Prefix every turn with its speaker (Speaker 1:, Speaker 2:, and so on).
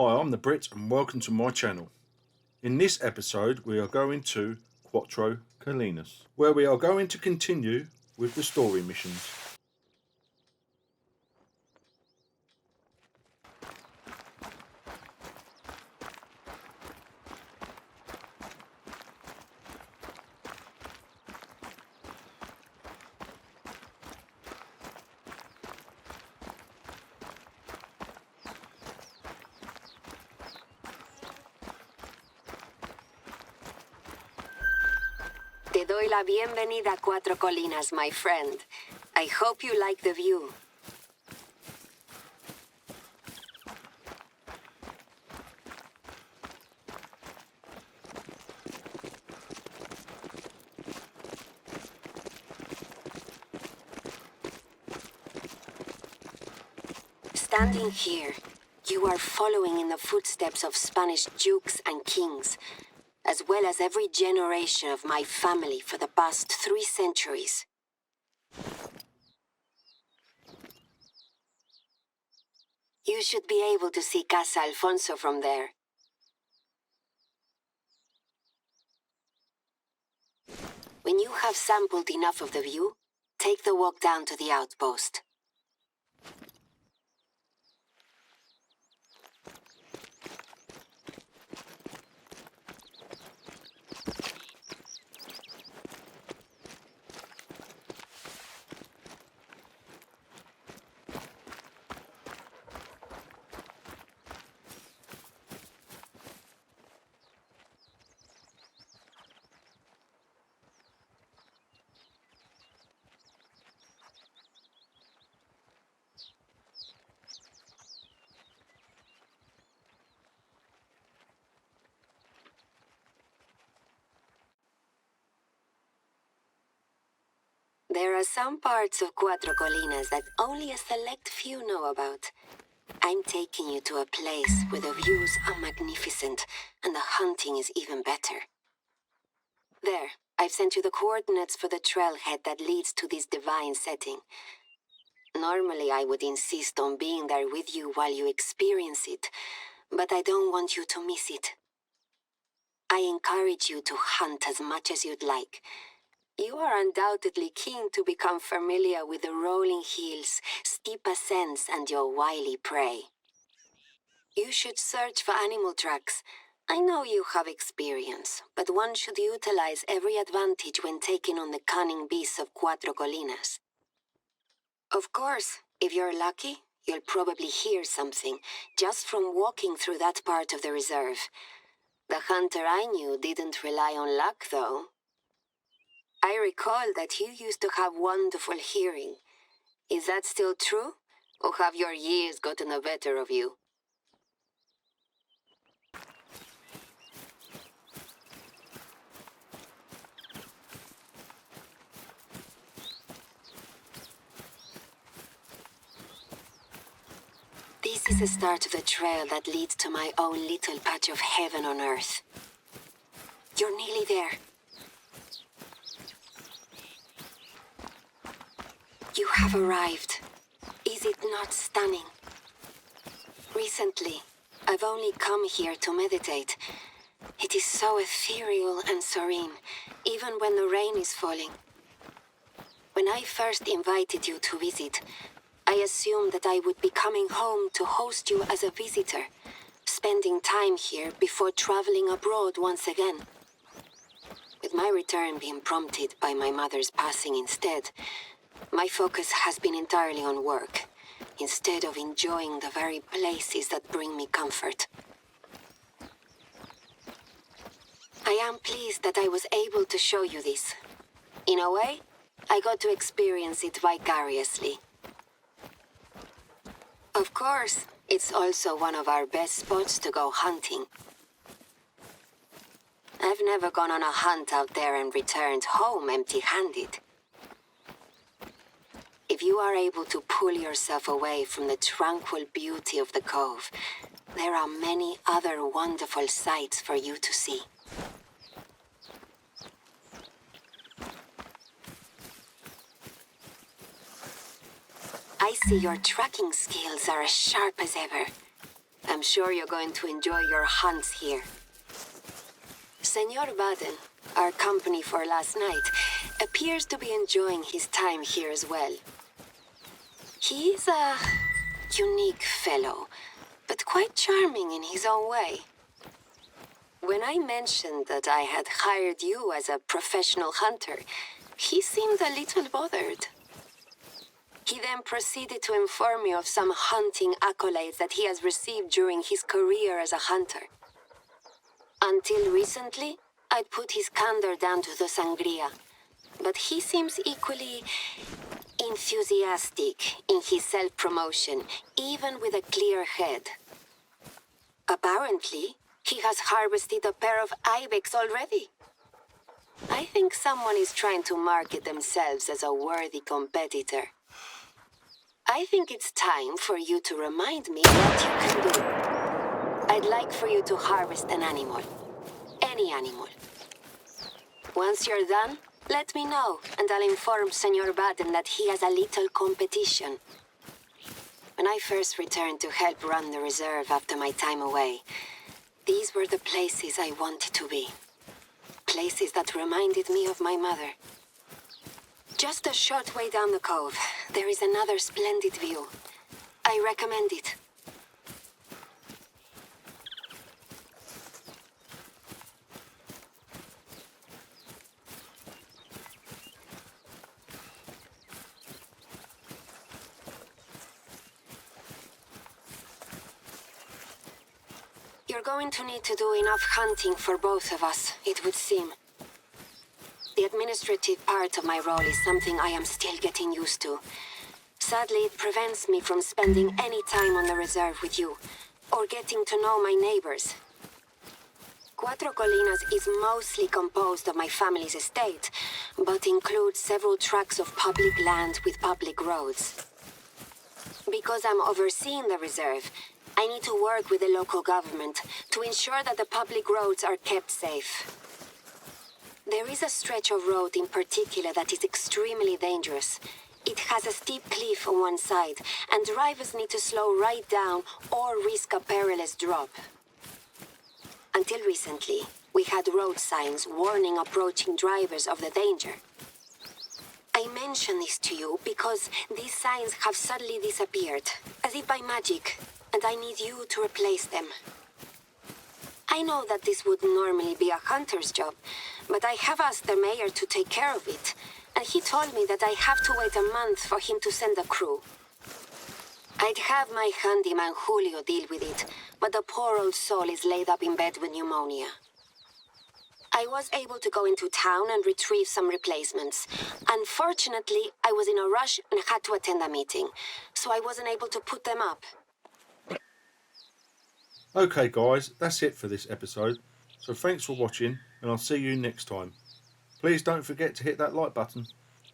Speaker 1: Hi, I'm the BRIT and welcome to my channel. In this episode we are going to Quattro Colinas, where we are going to continue with the story missions.
Speaker 2: Te doy la bienvenida a Cuatro Colinas, my friend. I hope you like the view. Standing here, you are following in the footsteps of Spanish dukes and kings, as well as every generation of my family for the past 3 centuries. You should be able to see Casa Alfonso from there. When you have sampled enough of the view, take the walk down to the outpost. There are some parts of Cuatro Colinas that only a select few know about. I'm taking you to a place where the views are magnificent and the hunting is even better. There, I've sent you the coordinates for the trailhead that leads to this divine setting. Normally, I would insist on being there with you while you experience it, but I don't want you to miss it. I encourage you to hunt as much as you'd like. You are undoubtedly keen to become familiar with the rolling hills, steep ascents, and your wily prey. You should search for animal tracks. I know you have experience, but one should utilize every advantage when taking on the cunning beasts of Cuatro Colinas. Of course, if you're lucky, you'll probably hear something, just from walking through that part of the reserve. The hunter I knew didn't rely on luck, though. I recall that you used to have wonderful hearing. Is that still true? Or have your years gotten the better of you? This is the start of the trail that leads to my own little patch of heaven on earth. You're nearly there. You have arrived. Is it not stunning? Recently, I've only come here to meditate. It is so ethereal and serene, even when the rain is falling. When I first invited you to visit, I assumed that I would be coming home to host you as a visitor, spending time here before traveling abroad once again. With my return being prompted by my mother's passing instead, my focus has been entirely on work, instead of enjoying the very places that bring me comfort. I am pleased that I was able to show you this. In a way, I got to experience it vicariously. Of course, it's also one of our best spots to go hunting. I've never gone on a hunt out there and returned home empty-handed. If you are able to pull yourself away from the tranquil beauty of the cove, there are many other wonderful sights for you to see. I see your tracking skills are as sharp as ever. I'm sure you're going to enjoy your hunts here. Senor Baden, our company for last night, appears to be enjoying his time here as well. He's a unique fellow, but quite charming in his own way. When I mentioned that I had hired you as a professional hunter, he seemed a little bothered. He then proceeded to inform me of some hunting accolades that he has received during his career as a hunter. Until recently, I'd put his candor down to the sangria, but he seems equally enthusiastic in his self-promotion, even with a clear head. Apparently, he has harvested a pair of ibex already. I think someone is trying to market themselves as a worthy competitor. I think it's time for you to remind me what you can do. I'd like for you to harvest an animal. Any animal. Once you're done, let me know, and I'll inform Senor Baden that he has a little competition. When I first returned to help run the reserve after my time away, these were the places I wanted to be. Places that reminded me of my mother. Just a short way down the cove, there is another splendid view. I recommend it. You're going to need to do enough hunting for both of us, it would seem. The administrative part of my role is something I am still getting used to. Sadly, it prevents me from spending any time on the reserve with you, or getting to know my neighbors. Cuatro Colinas is mostly composed of my family's estate, but includes several tracts of public land with public roads. Because I'm overseeing the reserve, I need to work with the local government to ensure that the public roads are kept safe. There is a stretch of road in particular that is extremely dangerous. It has a steep cliff on one side, and drivers need to slow right down or risk a perilous drop. Until recently, we had road signs warning approaching drivers of the danger. I mention this to you because these signs have suddenly disappeared, as if by magic, and I need you to replace them. I know that this would normally be a hunter's job, but I have asked the mayor to take care of it, and he told me that I have to wait a month for him to send a crew. I'd have my handyman Julio deal with it, but the poor old soul is laid up in bed with pneumonia. I was able to go into town and retrieve some replacements. Unfortunately, I was in a rush and had to attend a meeting, so I wasn't able to put them up.
Speaker 1: Okay guys, that's it for this episode. So thanks for watching, and I'll see you next time. Please don't forget to hit that like button.